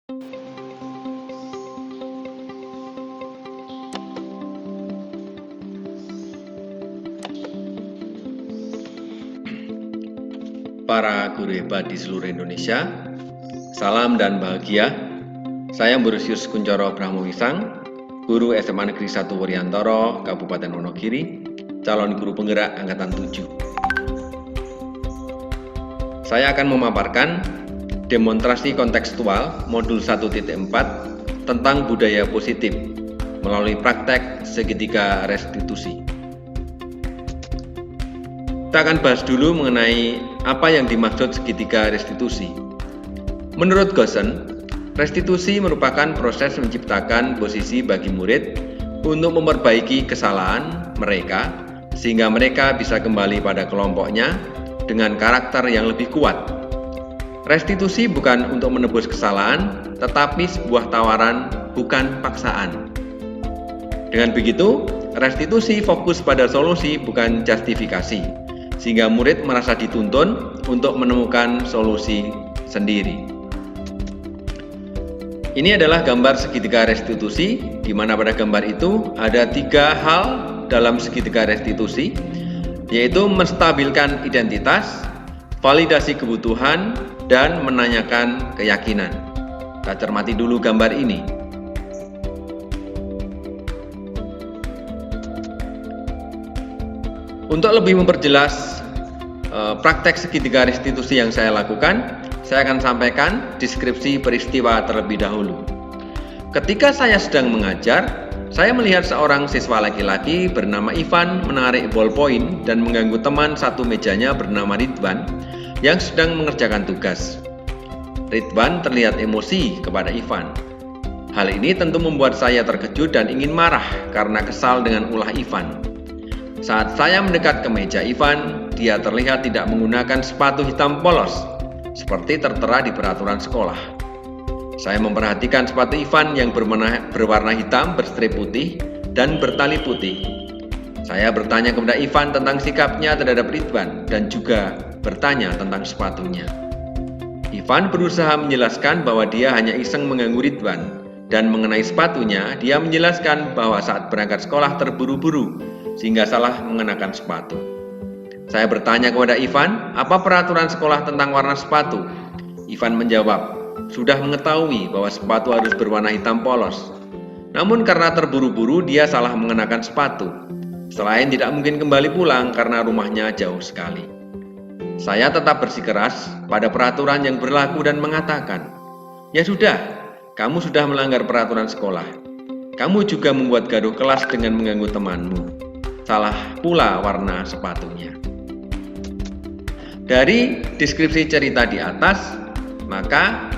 Para guru hebat di seluruh Indonesia, salam dan bahagia. Saya Mbrusius Kuncoro Brahmowisang, guru SMA Negeri 1 Wuryantoro, Kabupaten Wonogiri, calon guru penggerak Angkatan 7. Saya akan memaparkan demonstrasi kontekstual modul 1.4 tentang budaya positif melalui praktek segitiga restitusi. Kita akan bahas dulu mengenai apa yang dimaksud segitiga restitusi. Menurut Goosen, restitusi merupakan proses menciptakan posisi bagi murid untuk memperbaiki kesalahan mereka sehingga mereka bisa kembali pada kelompoknya dengan karakter yang lebih kuat. Restitusi bukan untuk menebus kesalahan, tetapi sebuah tawaran, bukan paksaan. Dengan begitu, restitusi fokus pada solusi bukan justifikasi, sehingga murid merasa dituntun untuk menemukan solusi sendiri. Ini adalah gambar segitiga restitusi, di mana pada gambar itu ada 3 hal dalam segitiga restitusi, yaitu menstabilkan identitas, validasi kebutuhan, dan menanyakan keyakinan. Kita cermati dulu gambar ini. Untuk lebih memperjelas praktek segitiga restitusi yang saya lakukan, saya akan sampaikan deskripsi peristiwa terlebih dahulu. Ketika saya sedang mengajar, saya melihat seorang siswa laki-laki bernama Ivan menarik ballpoint dan mengganggu teman satu mejanya bernama Ridwan yang sedang mengerjakan tugas. Ridwan terlihat emosi kepada Ivan. Hal ini tentu membuat saya terkejut dan ingin marah karena kesal dengan ulah Ivan. Saat saya mendekat ke meja Ivan, dia terlihat tidak menggunakan sepatu hitam polos, seperti tertera di peraturan sekolah. Saya memperhatikan sepatu Ivan yang berwarna hitam berstrip putih dan bertali putih. Saya bertanya kepada Ivan tentang sikapnya terhadap Ridwan dan juga bertanya tentang sepatunya. Ivan berusaha menjelaskan bahwa dia hanya iseng mengganggu Ridwan, dan mengenai sepatunya, dia menjelaskan bahwa saat berangkat sekolah terburu-buru sehingga salah mengenakan sepatu. Saya bertanya kepada Ivan, apa peraturan sekolah tentang warna sepatu? Ivan menjawab, sudah mengetahui bahwa sepatu harus berwarna hitam polos. Namun karena terburu-buru dia salah mengenakan sepatu. Selain tidak mungkin kembali pulang karena rumahnya jauh sekali. Saya tetap bersikeras pada peraturan yang berlaku dan mengatakan, ya sudah, kamu sudah melanggar peraturan sekolah. Kamu juga membuat gaduh kelas dengan mengganggu temanmu. Salah pula warna sepatunya. Dari deskripsi cerita di atas, maka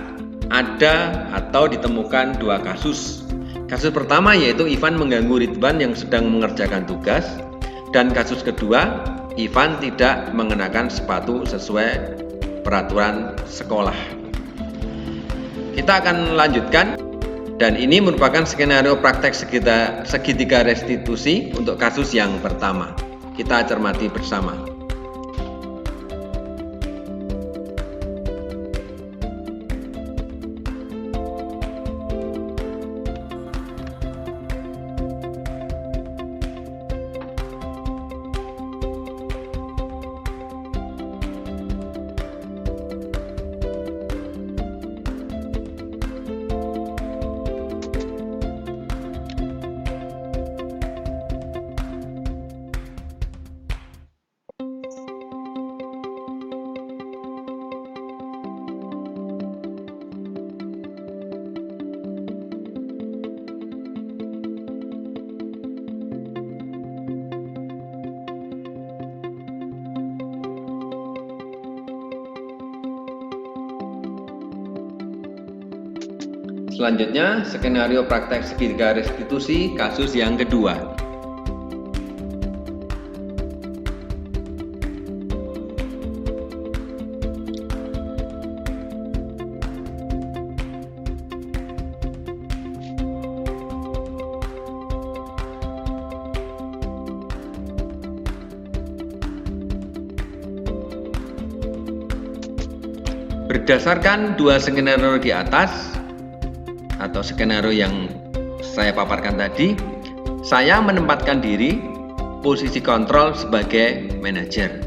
ada atau ditemukan 2 kasus. Kasus pertama yaitu Ivan mengganggu Ridwan yang sedang mengerjakan tugas, dan kasus kedua, Ivan tidak mengenakan sepatu sesuai peraturan sekolah. Kita akan lanjutkan, dan ini merupakan skenario praktek segitiga restitusi untuk kasus yang pertama. Kita cermati bersama. Selanjutnya, skenario praktek segitiga restitusi kasus yang kedua. Berdasarkan 2 skenario di atas, atau skenario yang saya paparkan tadi, saya menempatkan diri posisi kontrol sebagai manajer.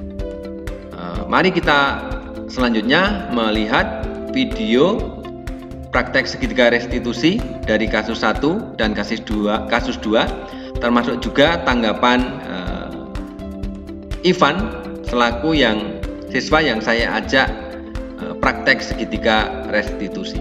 Mari kita selanjutnya melihat video praktek segitiga restitusi dari kasus 1 dan kasus 2, termasuk juga tanggapan Ivan selaku siswa yang saya ajak praktek segitiga restitusi.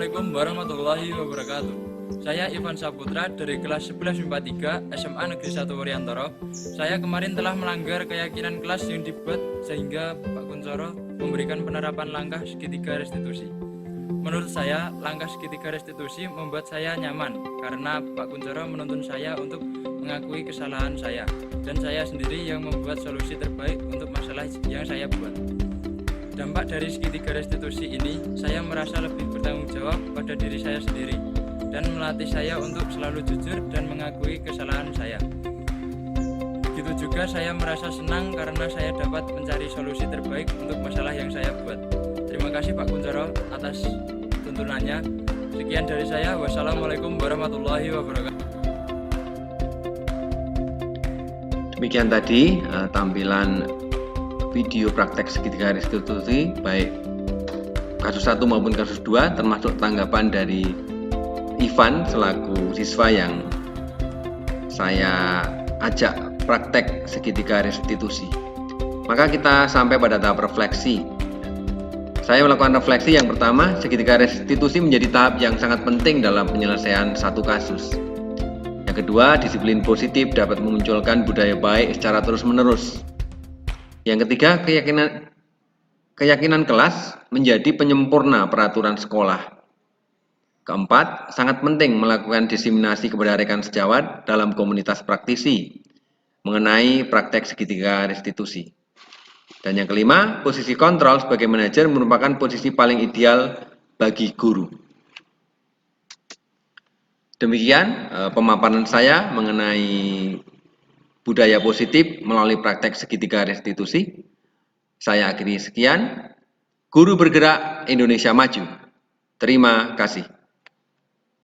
Assalamualaikum warahmatullahi wabarakatuh. Saya Ivan Saputra dari kelas 11 MIPA 3 SMA Negeri 1 Wuryantoro. Saya kemarin telah melanggar keyakinan kelas yang dibuat sehingga Pak Kuncoro memberikan penerapan langkah segitiga restitusi. Menurut saya, langkah segitiga restitusi membuat saya nyaman karena Pak Kuncoro menuntun saya untuk mengakui kesalahan saya dan saya sendiri yang membuat solusi terbaik untuk masalah yang saya buat. Dampak dari segitiga restitusi ini, saya merasa lebih bertanggung jawab pada diri saya sendiri dan melatih saya untuk selalu jujur dan mengakui kesalahan saya. Begitu juga saya merasa senang karena saya dapat mencari solusi terbaik untuk masalah yang saya buat. Terima kasih Pak Kuncoro atas tuntunannya. Sekian dari saya. Wassalamualaikum warahmatullahi wabarakatuh. Demikian tadi tampilan video praktek segitiga restitusi baik kasus 1 maupun kasus 2, termasuk tanggapan dari Ivan selaku siswa yang saya ajak praktek segitiga restitusi. Maka kita sampai pada tahap refleksi. Saya melakukan refleksi yang pertama, segitiga restitusi menjadi tahap yang sangat penting dalam penyelesaian satu kasus. Yang kedua, disiplin positif dapat memunculkan budaya baik secara terus-menerus. Yang ketiga, keyakinan kelas menjadi penyempurna peraturan sekolah. Keempat, sangat penting melakukan diseminasi kepada rekan sejawat dalam komunitas praktisi mengenai praktek segitiga restitusi. Dan yang kelima, posisi kontrol sebagai manajer merupakan posisi paling ideal bagi guru. Demikian pemaparan saya mengenai budaya positif melalui praktek segitiga restitusi. Saya akhiri sekian. Guru bergerak, Indonesia maju. Terima kasih.